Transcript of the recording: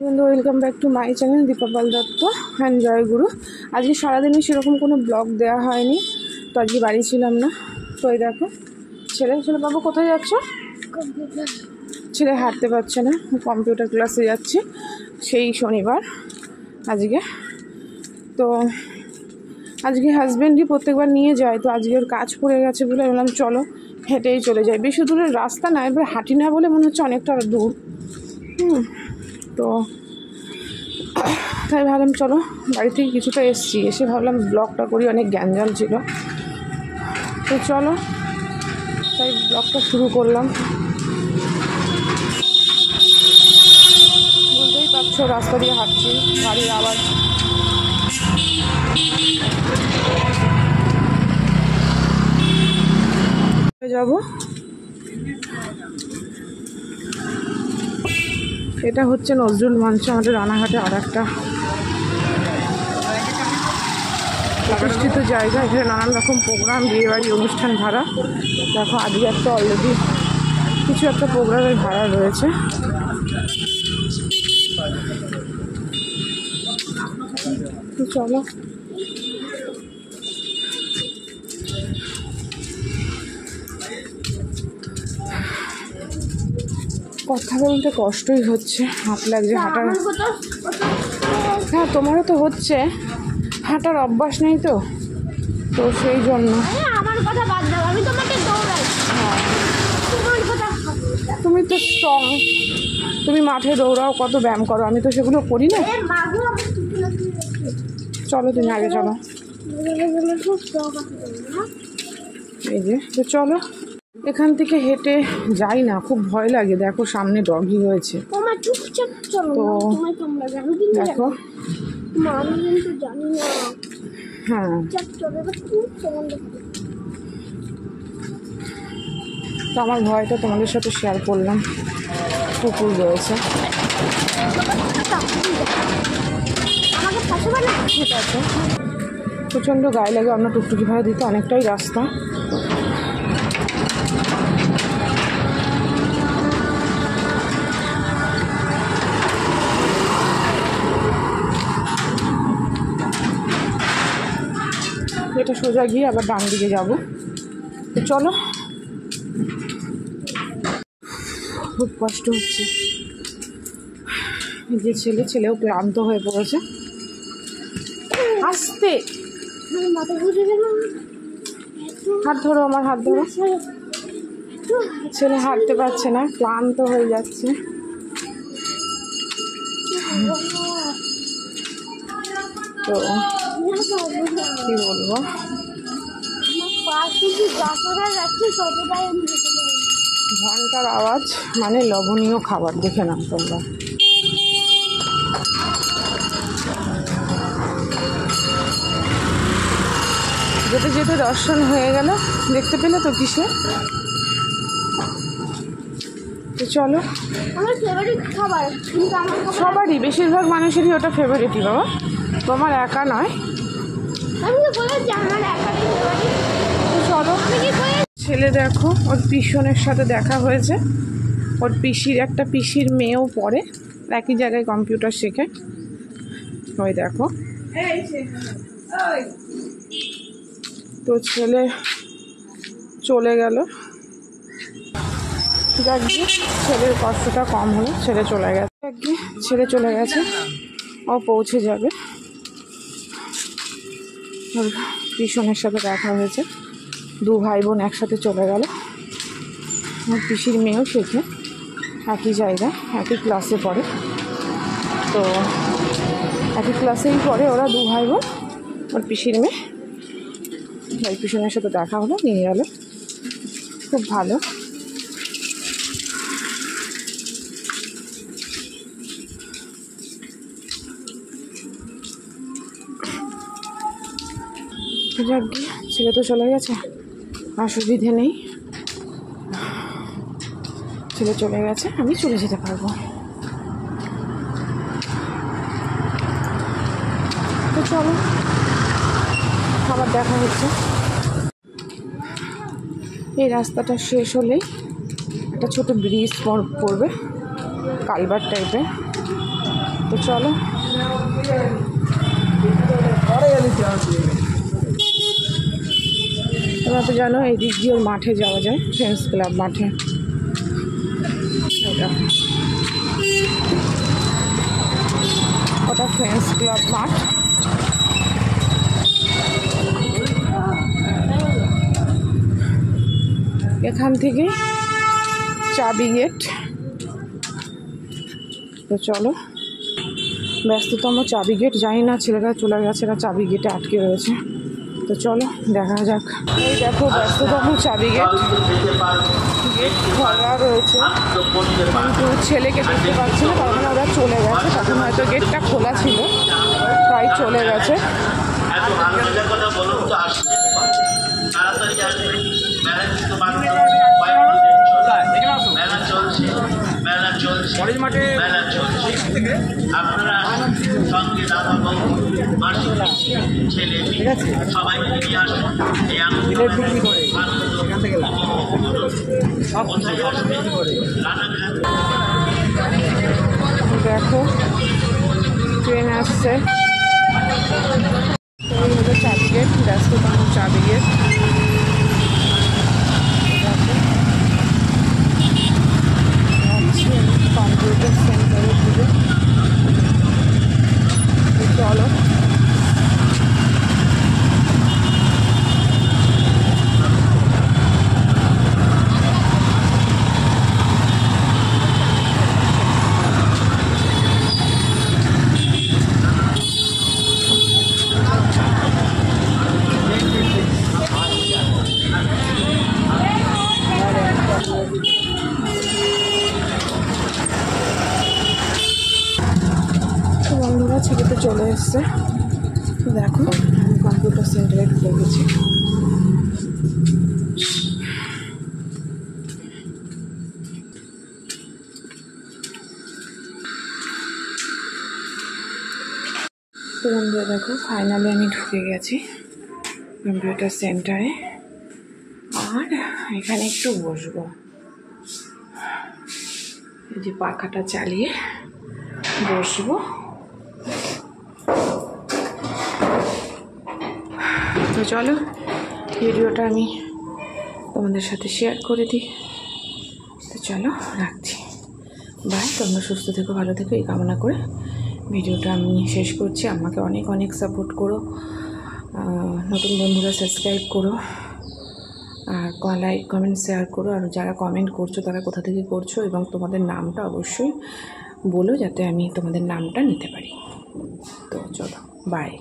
বন্ধু, welcome back to my channel Dipa Pal Datta and Joyguru. আজকে সারাদিনই সেরকম কোনো ব্লগ দেওয়া হয়নি, তো আজকে বাড়ি ছিলাম না। তো এই দেখো ছেলে বাবু কোথায় যাচ্ছ? ছেলে হাঁটতে পারছে না, কম্পিউটার ক্লাসে যাচ্ছে, সেই শনিবার আজকে। তো আজকে হাজব্যান্ডই প্রত্যেকবার নিয়ে যায়, তো আজকে ওর কাজ পড়ে গেছে বলে বললাম চলো হেঁটেই চলে যাই। বেশি দূরের রাস্তা না, এবার হাঁটি না বলে মনে হচ্ছে অনেকটা দূর। তো তাই ভাবলাম চলো, বাড়ি থেকে কিছুটা এসে ভাবলাম ব্লগটা করি, অনেক গ্যাঞ্জাম ছিল। তো চলো তাই ব্লগটা শুরু করলাম। বুঝতেই পারছো রাস্তা দিয়ে হাঁটছি, গাড়ির আওয়াজ। যাব এটা হচ্ছে নজরুল মঞ্চ, আমাদের রানাঘাটে আর একটা প্রতিষ্ঠিত জায়গা। এখানে নানান রকম প্রোগ্রাম, বিয়েবাড়ি, অনুষ্ঠান ভাড়া। দেখো আজকে একটা অলরেডি কিছু একটা প্রোগ্রামের ভাড়া রয়েছে। তো চলো কথা বলতে কষ্টই হচ্ছে, হাত লাগছে হাঁটার। হ্যাঁ তোমারও তো হচ্ছে, হাঁটার অভ্যাস নেই তো, তো সেই জন্য। আমার কথা বাদ দাও, আমি তোমাকে দৌড়াই। তোমার কথা, তুমি তো স্ট্রং, তুমি মাঠে দৌড়াও, কত ব্যায়াম করো, আমি তো সেগুলো করি না। চলো তুমি আগে চলো, এই যে। তো চলো এখান থেকে হেঁটে যাই না, খুব ভয় লাগে। দেখো সামনে ডগি হয়েছে, তো দেখো। হ্যাঁ তো আমার ভয়টা তোমাদের সাথে শেয়ার করলাম। কুকুর রয়েছে, ঠিক আছে। প্রচণ্ড গায়ে লাগে, আমরা টুকটুকি ভাড়া দিতে অনেকটাই রাস্তা। এটা সোজা গিয়ে আবার ডান দিকে যাবো। তো চলো, খুব কষ্ট হচ্ছে। যে ছেলেও ক্লান্ত হয়ে পড়েছে। আস্তে হাত ধরো, আমার হাত ধরো। ছেলে হাঁটতে পারছে না, ক্লান্ত হয়ে যাচ্ছে। তো কি বলবো, ঘন্টার আওয়াজ মানে লবণীয় খাবার, দেখে নাও তোমরা। যেতে যেতে দর্শন হয়ে গেল, দেখতে পেলে তো কিসে। তো চলো, সবারই, বেশিরভাগ মানুষেরই ওটা ফেভারিটই বাবা, তোমার একা নয়। চলো, ছেলে দেখো ওর পিসনের সাথে দেখা হয়েছে। ওর একটা পিসির মেয়েও পড়ে, একই জায়গায় কম্পিউটার শেখে। ওই দেখো, তো ছেলে চলে গেল। যাকে ছেলের কষ্টটা কম হলো, ছেলে চলে গেছে, ও পৌঁছে যাবে। ওর পিসনের সাথে দেখা হয়েছে, দু ভাই বোন একসাথে চলে গেল। ওর পিসির মেয়েও শেখে, একই জায়গায়, একই ক্লাসে পড়ে। তো একই ক্লাসেই পড়ে ওরা, দু ভাই বোন। ওর পিসির মেয়ে, ওই পিসনের সাথে দেখা হলো, নিয়ে গেল, খুব ভালো। যাক, ছেলে তো চলে গেছে, অসুবিধে নেই। ছেলে চলে গেছে, আমি চলে যেতে পারবো। তো চলো, আবার দেখা হচ্ছে। এই রাস্তাটা শেষ হলেই একটা ছোট ব্রিজ পড়বে, কালভার্ট টাইপের। তো চলো, তোমরা তো জানো এই দিক দিয়ে ওর মাঠে যাওয়া যায়, ফ্রেন্ডস ক্লাব মাঠে। ওটা ফ্রেন্ডস ক্লাব মাঠ। এখান থেকে চাবি গেট। তো চলো, ব্যস্ততম চাবি গেট, জানি না ছেলেরা চলে গেছে, এরা চাবি গেটে আটকে রয়েছে। তো চলো দেখা যাক। এই দেখো ব্যস্ততম চাবি গেট, গেট খোলা রয়েছে কিন্তু ছেলেকে দেখতে পাচ্ছি না, কারণ ওরা চলে গেছে। তখন হয়তো গেটটা খোলা ছিল, তাই চলে গেছে। কলেজ মাঠে আপনারা সঙ্গে দাদা বউ মাসি ছেলে সবাই নিয়ে আসুন। এই আনন্দ দেখো ট্রেন আসছে। এই হলো চাবি গেট, ব্যস্ততম চাবি গেট। কম্পিউটার সেন্টারে পুজো। চলো বন্ধুরা, ছেলেতে চলে এসছে। দেখো আমি কম্পিউটার সেন্টারে ঢুকে গেছি। তো বন্ধুরা দেখো, ফাইনালি আমি ঢুকে গেছি কম্পিউটার সেন্টারে। আর এখানে একটু বসবো, এই যে পাখাটা চালিয়ে বসবো। তো চলো ভিডিওটা আমি তোমাদের সাথে শেয়ার করে দিই। তো চলো রাখছি, বাই। তোমরা সুস্থ থেকো, ভালো থেকো, এই কামনা করে ভিডিওটা আমি শেষ করছি। আমাকে অনেক অনেক সাপোর্ট করো, নতুন বন্ধুরা সাবস্ক্রাইব করো, আর লাইক কমেন্ট শেয়ার করো। আর যারা কমেন্ট করছো তারা কোথা থেকে করছো এবং তোমাদের নামটা অবশ্যই বলো, যাতে আমি তোমাদের নামটা নিতে পারি। তো চলো বাই।